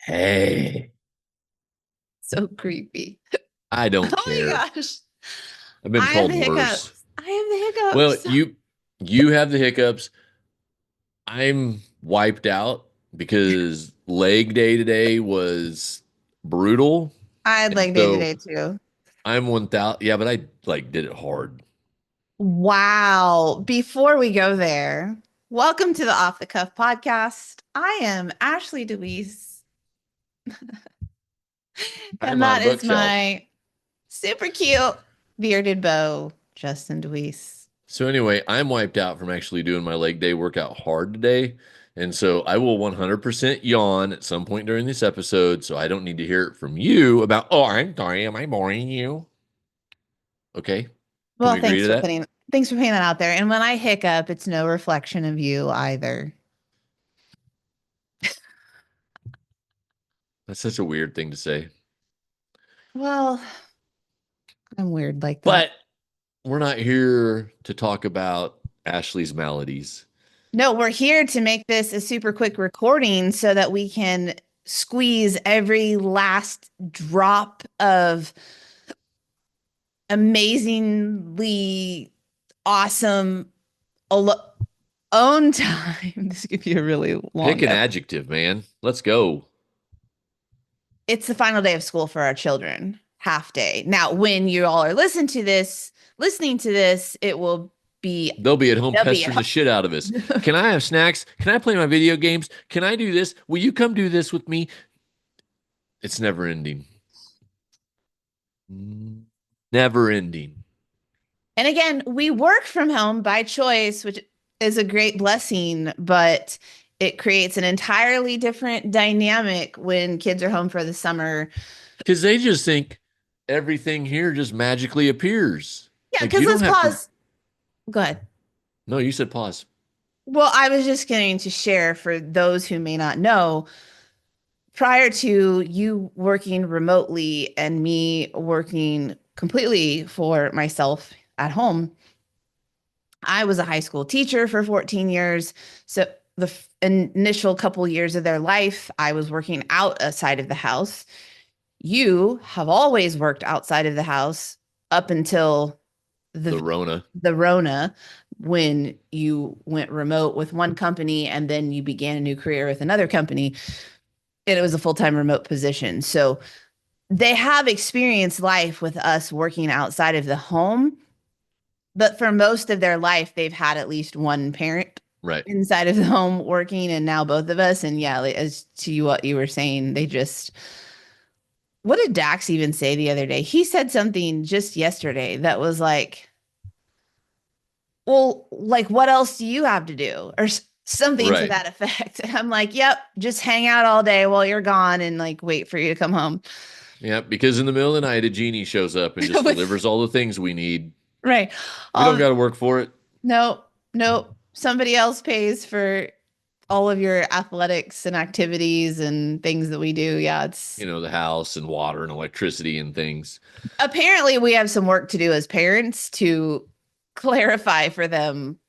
Hey, So creepy. I don't Oh my care. gosh. I've been I have called the worse. hiccups. I have the Well, hiccups. you have the hiccups. I'm wiped out because leg day today was brutal. I had And leg day so today too. I'm 1,000. Yeah, but I did it hard. Wow. Before we go there, welcome to the Off the Cuff podcast. I am Ashley DeWeese, I'm and on that is bookshelf. my super cute bearded beau, Justin DeWeese. So anyway, I'm wiped out from actually doing my leg day workout hard today. And so I will 100% yawn at some point during this episode. So I don't need to hear it from you about, oh, I'm sorry. Am I boring you? Okay. Can Well, we agree to that? thanks for putting that out there. And when I hiccup, it's no reflection of you either. That's such a weird thing to say. Well, I'm weird like that. But we're not here to talk about Ashley's maladies. No, we're here to make this a super quick recording so that we can squeeze every last drop of amazingly awesome own time. This could be a really Pick long an episode. adjective, man. Let's go. It's the final day of school for our children, half day. Now, when you all are listening to this, it will be They'll be at home they'll be at pestering the home. shit out of us. Can I have snacks? Can I play my video games? Can I do this? Will you come do this with me? It's never ending. Never ending. And again, we work from home by choice, which is a great blessing, but it creates an entirely different dynamic when kids are home for the summer. Because they just think everything here just magically appears. Yeah, Like because you don't let's have to. pause. Go ahead. No, you said pause. Well, I was just going to share for those who may not know, prior to you working remotely and me working completely for myself at home, I was a high school teacher for 14 years. So the initial couple years of their life, I was working outside of the house. You have always worked outside of the house up until The the Rona. the Rona, when you went remote with one company and then you began a new career with another company, and it was a full-time remote position. So they have experienced life with us working outside of the home, but for most of their life, they've had at least one parent Right. inside of the home working, and now both of us. And yeah, like, as to you, what you were saying, they just, what did Dax even say the other day? He said something just yesterday that was like, well, like, what else do you have to do? Or something to Right. that effect. And I'm like, yep, just hang out all day while you're gone and like wait for you to come home. Yeah. Because in the middle of the night, a genie shows up and just With delivers all the things we need. right. We don't Um, got to work for it. no, no, somebody else pays for all of your athletics and activities and things that we do. Yeah, it's The house and water and electricity and things. apparently we have some work to do as parents to clarify for them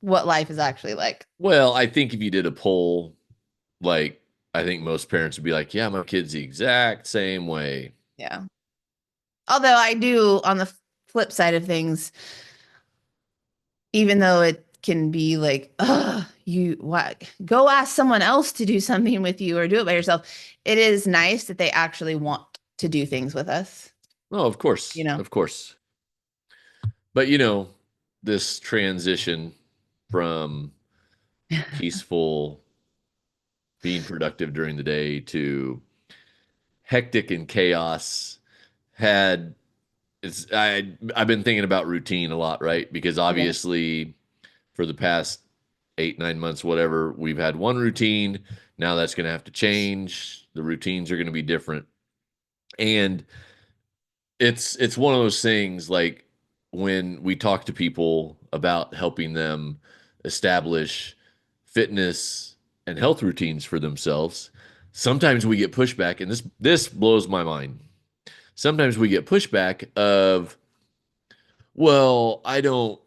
what life is actually like. Well, I think if you did a poll, like, I think most parents would be like, yeah, my kid's the exact same way. Yeah. Although I do, on the flip side of things, even though it can be like, you what, go ask someone else to do something with you or do it by yourself. It is nice that they actually want to do things with us, Oh, of you course. know? Of course. But, this transition from peaceful, being productive during the day to hectic and chaos had I've been thinking about routine a lot, right? Because Yeah. obviously for the past 8, 9 months, whatever, we've had one routine. Now that's going to have to change. The routines are going to be different. And it's one of those things like when we talk to people about helping them establish fitness and health routines for themselves, sometimes we get pushback, and this blows my mind. Sometimes we get pushback of, well, I don't,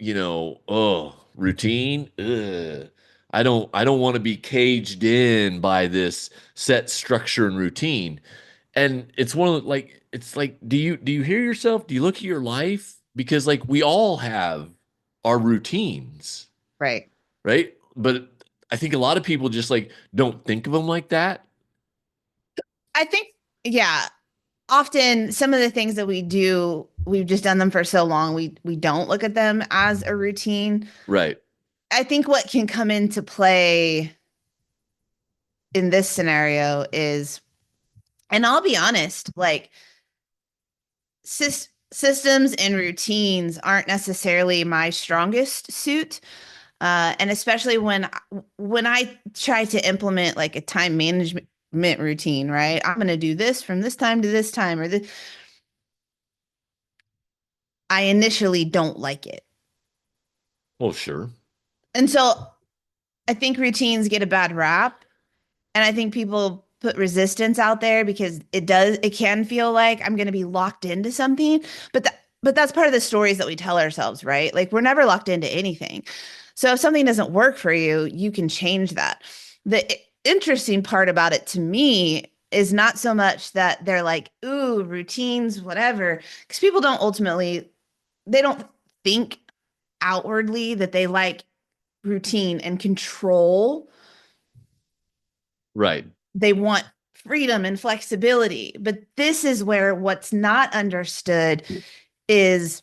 routine. Ugh. I don't want to be caged in by this set structure and routine. And it's one of the, like it's like do you hear yourself? Do you look at your life? Because like we all have our routines, Right. right? But I think a lot of people just like don't think of them like that. I think, yeah, often some of the things that we do, we've just done them for so long, we don't look at them as a routine. Right. I think what can come into play in this scenario is, and I'll be honest, like systems and routines aren't necessarily my strongest suit. And especially when I try to implement like a time management routine, right? I'm going to do this from this time to this time, or this, I initially don't like it. Well, sure. And so I think routines get a bad rap. And I think people put resistance out there because it can feel like I'm going to be locked into something. But that's part of the stories that we tell ourselves, right? Like we're never locked into anything. So if something doesn't work for you, you can change that. The interesting part about it to me is not so much that they're like, ooh, routines, whatever, because people don't ultimately, they don't think outwardly that they like routine and control. Right. They want freedom and flexibility. But this is where what's not understood is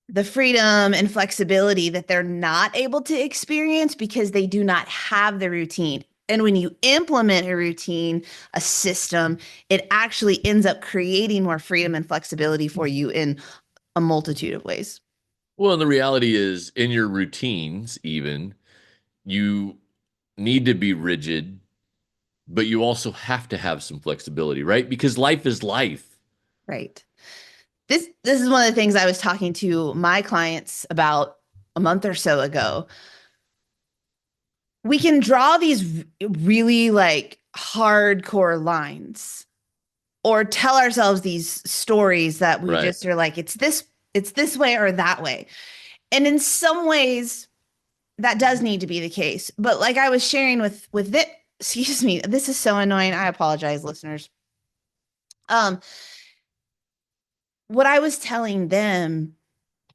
the freedom and flexibility that they're not able to experience because they do not have the routine. And when you implement a routine, a system, it actually ends up creating more freedom and flexibility for you in a multitude of ways. Well, and the reality is in your routines, even you need to be rigid, but you also have to have some flexibility, right? Because life is life. Right. This is one of the things I was talking to my clients about a month or so ago. We can draw these really like hardcore lines or tell ourselves these stories that we Right. just are like it's this way or that way. And in some ways that does need to be the case. But like I was sharing with it, excuse me, this is so annoying. I apologize, listeners. Um what I was telling them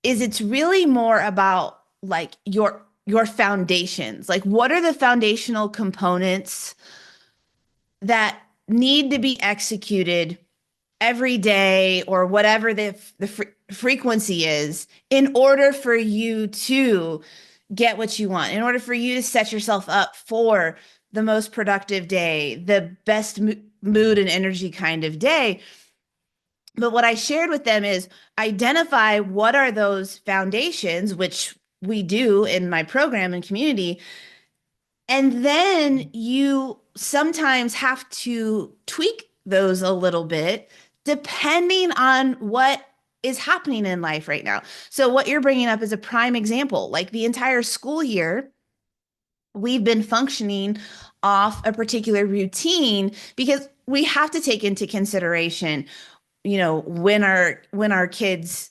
is it's really more about like your foundations. Like what are the foundational components that need to be executed every day or whatever the frequency is in order for you to get what you want, in order for you to set yourself up for the most productive day, the best mood and energy kind of day. But what I shared with them is identify what are those foundations, which we do in my program and community. And then you sometimes have to tweak those a little bit depending on what is happening in life right now. So, what you're bringing up is a prime example. Like the entire school year, we've been functioning off a particular routine because we have to take into consideration, you know, when our kids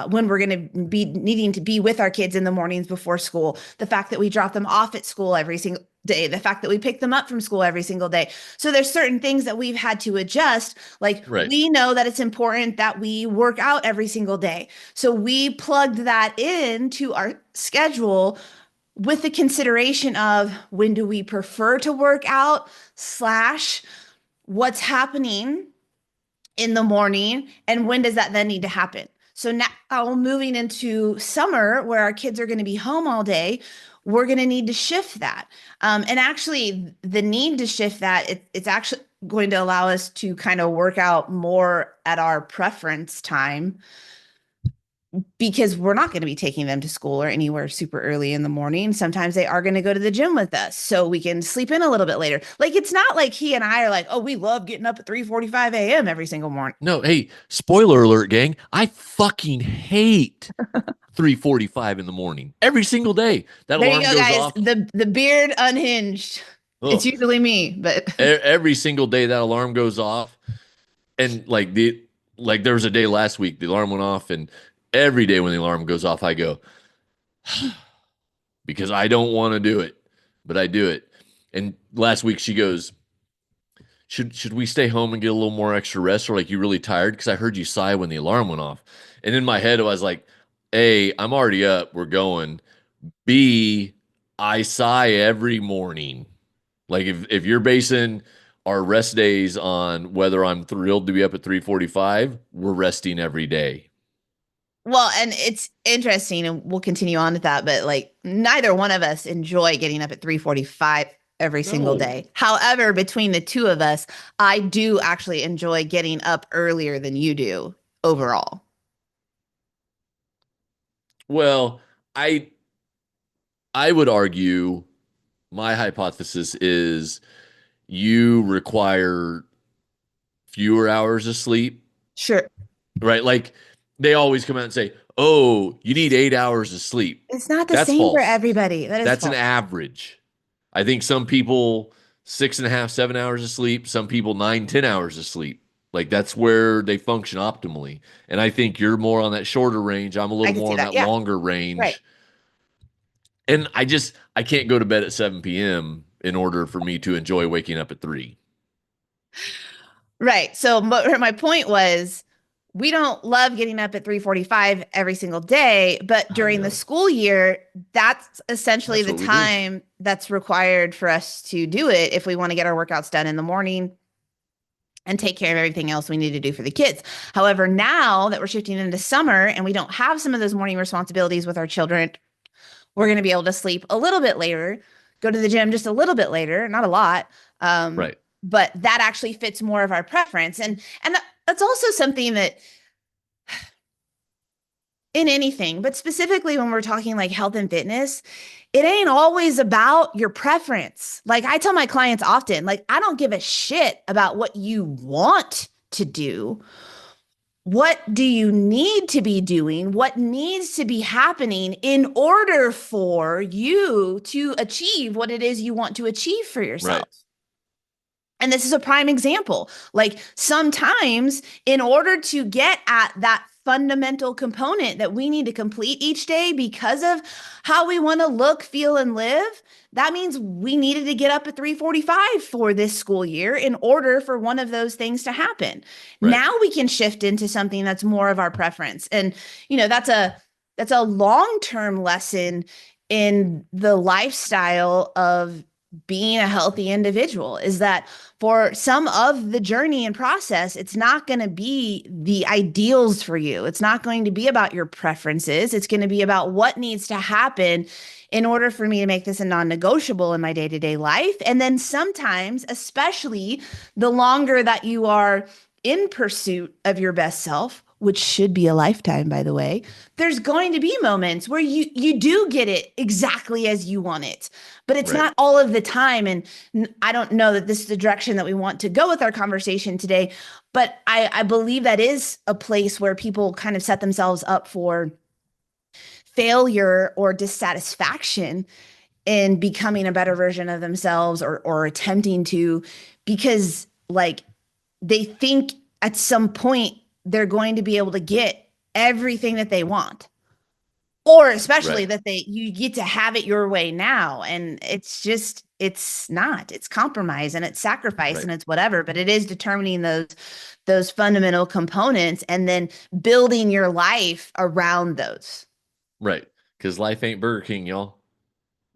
when we're going to be needing to be with our kids in the mornings before school, the fact that we drop them off at school every single day, the fact that we pick them up from school every single day. So there's certain things that we've had to adjust. Like Right. we know that it's important that we work out every single day. So we plugged that into our schedule with the consideration of when do we prefer to work out slash what's happening in the morning and when does that then need to happen. So now moving into summer where our kids are going to be home all day, we're going to need to shift that. And actually the need to shift that, it's actually going to allow us to kind of work out more at our preference time because we're not going to be taking them to school or anywhere super early in the morning. Sometimes they are going to go to the gym with us so we can sleep in a little bit later. Like it's not like he and I are like, oh, we love getting up at 3:45 a.m. every single morning. No, hey, spoiler alert, gang. I fucking hate 3:45 in the morning every single day. That There you alarm go, goes guys. off. The beard unhinged. It's Oh, usually me, but every single day that alarm goes off. And like there was a day last week the alarm went off, and every day when the alarm goes off, I go because I don't want to do it. but I do it. And last week she goes, should we stay home and get a little more extra rest, or like you really tired? Because I heard you sigh when the alarm went off. And in my head, I was like, A, I'm already up. We're going. B, I sigh every morning. Like if you're basing our rest days on whether I'm thrilled to be up at 3:45, we're resting every day. Well, and it's interesting, and we'll continue on with that, but like neither one of us enjoy getting up at 3:45 every single No. day. However, between the two of us, I do actually enjoy getting up earlier than you do overall. Well, I I would argue my hypothesis is you require fewer hours of sleep, Sure. right? Like they always come out and say, "Oh, you need 8 hours of sleep." It's not the That's same for false. everybody. That is That's an false. average. I think some people 6.5, 7 hours of sleep, some people 9, 10 hours of sleep. Like that's where they function optimally. And I think you're more on that shorter range. I'm a I little can more see on that. that Yeah. longer Right. range. And I can't go to bed at 7 p.m. in order for me to enjoy waking up at 3. Right. So my point was we don't love getting up at 3:45 every single day, but I during the know. school year, that's essentially That's the what we do. time that's required for us to do it if we want to get our workouts done in the morning and take care of everything else we need to do for the kids. However, now that we're shifting into summer and we don't have some of those morning responsibilities with our children, we're going to be able to sleep a little bit later, go to the gym just a little bit later, not a lot. Right. But that actually fits more of our preference. And that's also something that in anything, but specifically when we're talking like health and fitness, it ain't always about your preference. Like I tell my clients often, like I don't give a shit about what you want to do. What do you need to be doing? What needs to be happening in order for you to achieve what it is you want to achieve for yourself? Right. And this is a prime example. Like sometimes, in order to get at that fundamental component that we need to complete each day because of how we want to look, feel, and live, that means we needed to get up at 3:45 for this school year in order for one of those things to happen. Right. Now we can shift into something that's more of our preference. And that's a long-term lesson in the lifestyle of being a healthy individual is that for some of the journey and process, it's not going to be the ideals for you. It's not going to be about your preferences. It's going to be about what needs to happen in order for me to make this a non negotiable in my day to day life. And then sometimes, especially the longer that you are in pursuit of your best self, which should be a lifetime, by the way, there's going to be moments where you do get it exactly as you want it, but it's Right. not all of the time. And I don't know that this is the direction that we want to go with our conversation today, but I believe that is a place where people kind of set themselves up for failure or dissatisfaction in becoming a better version of themselves or attempting to, because like they think at some point they're going to be able to get everything that they want, or especially Right. that you get to have it your way now, and it's not, it's compromise and it's sacrifice Right. and it's whatever, but it is determining those fundamental components and then building your life around those. Right. Because life ain't Burger King, y'all.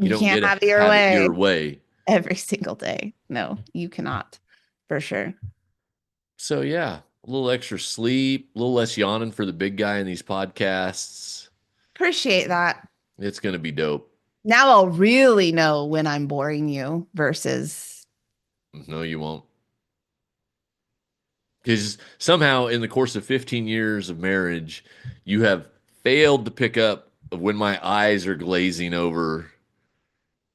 You You don't can't get to have it your have it way your way. every single day. No, you cannot, for sure. So yeah, a little extra sleep, a little less yawning for the big guy in these podcasts. Appreciate that. It's gonna be dope. Now I'll really know when I'm boring you versus. No, you won't. Because somehow in the course of 15 years of marriage, you have failed to pick up when my eyes are glazing over.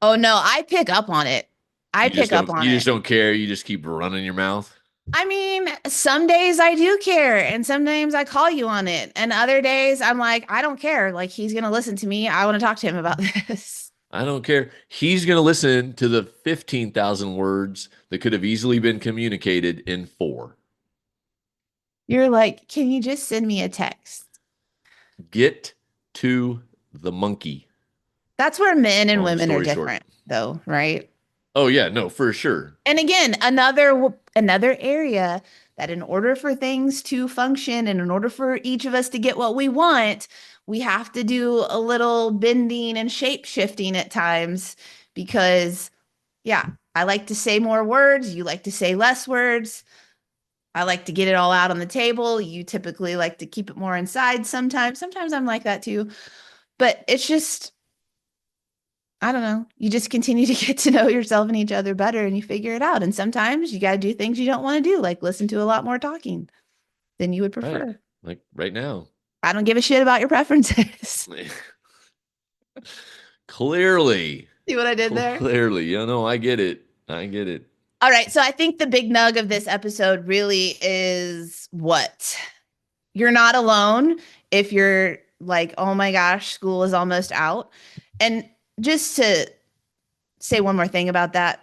Oh no, I pick up on it. I pick up on You just it. don't care. You just keep running your mouth. I mean, some days I do care, and sometimes I call you on it. And other days I'm like, I don't care. Like, he's going to listen to me. I want to talk to him about this. I don't care. He's going to listen to the 15,000 words that could have easily been communicated in 4. You're like, can you just send me a text? Get to the monkey. That's where men and Long women are story short. different. though, right? Oh yeah, no, for sure. And again, another area that in order for things to function and in order for each of us to get what we want, we have to do a little bending and shape shifting at times because yeah, I like to say more words, you like to say less words. I like to get it all out on the table. You typically like to keep it more inside sometimes. Sometimes I'm like that too. But it's just I don't know. You just continue to get to know yourself and each other better and you figure it out. And sometimes you got to do things you don't want to do, like listen to a lot more talking than you would Right. prefer. Like right now. I don't give a shit about your preferences. Clearly. See what I did there? Clearly. You know, I get it. I get it. All right. So I think the big nug of this episode really is what? You're not alone if you're like, oh my gosh, school is almost out. And just to say one more thing about that,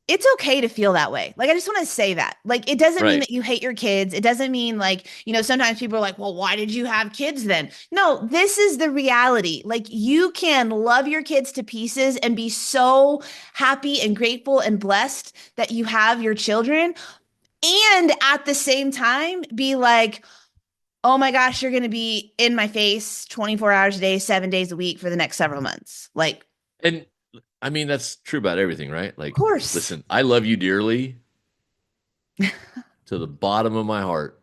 it's okay to feel that way. Like, I just want to say that. Like, it doesn't mean Right. that you hate your kids. It doesn't mean, like, sometimes people are like, well, why did you have kids then? No, this is the reality. Like, you can love your kids to pieces and be so happy and grateful and blessed that you have your children. And at the same time, be like, oh my gosh, you're going to be in my face 24 hours a day, 7 days a week for the next several months. Like, And I mean, that's true about everything, right? of Like, course. listen, I love you dearly to the bottom of my heart.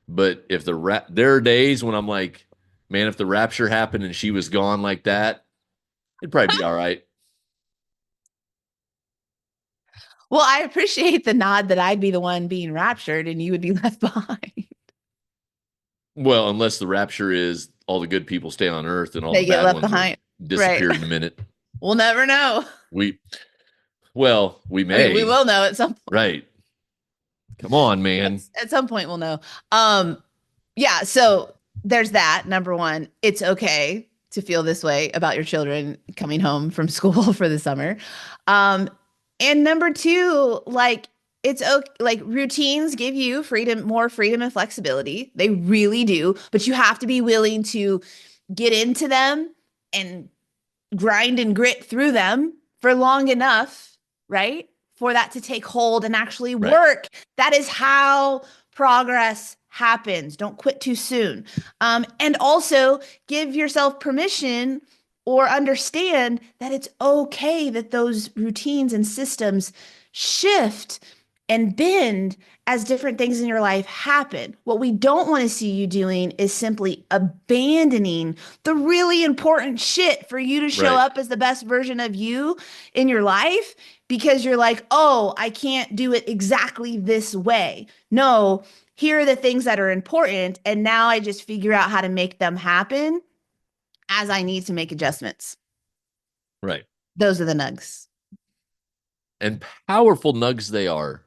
But if there are days when I'm like, man, if the rapture happened and she was gone like that, it'd probably be all right. Well, I appreciate the nod that I'd be the one being raptured and you would be left behind. Well, unless the rapture is all the good people stay on earth and all the They get bad left ones are behind. Right. disappeared in a minute. We'll never know. We, well, we I mean, we may, will know at some point. right? Come on, man. At some point we'll know. Yeah, so there's that. Number one, it's okay to feel this way about your children coming home from school for the summer. Um, and number two, like it's okay, like routines give you freedom, more freedom and flexibility. They really do, but you have to be willing to get into them and grind and grit through them for long enough, right? For that to take hold and actually Right, work. That is how progress happens. Don't quit too soon. And also give yourself permission or understand that it's okay that those routines and systems shift and bend as different things in your life happen. What we don't want to see you doing is simply abandoning the really important shit for you to show right, up as the best version of you in your life because you're like, oh, I can't do it exactly this way. No, here are the things that are important. And now I just figure out how to make them happen as I need to make adjustments. right. Those are the nugs. And powerful nugs they are.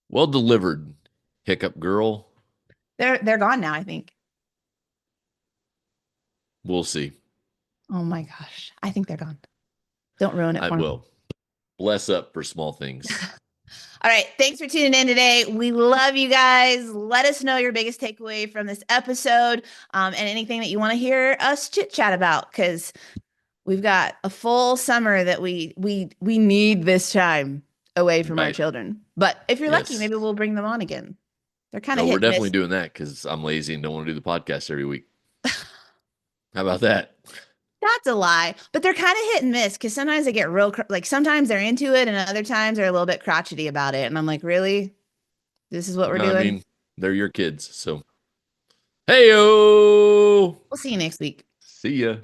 Well delivered, Hiccup Girl. They're gone now, I think. We'll see. Oh my gosh. I think they're gone. Don't ruin it I for me. will. Bless up for small things. All right. Thanks for tuning in today. We love you guys. Let us know your biggest takeaway from this episode and anything that you want to hear us chit chat about because we've got a full summer that we need this time away from our Right. children. But if you're lucky, Yes. maybe we'll bring them on again. They're kind of No, hit we're and definitely miss. doing that because I'm lazy and don't want to do the podcast every week. How about that? That's a lie, but they're kind of hit and miss because sometimes they get real, like sometimes they're into it and other times they're a little bit crotchety about it. And I'm like, really? This is what we're No, I doing? mean, they're your kids. So, hey, yo. We'll see you next week. See ya.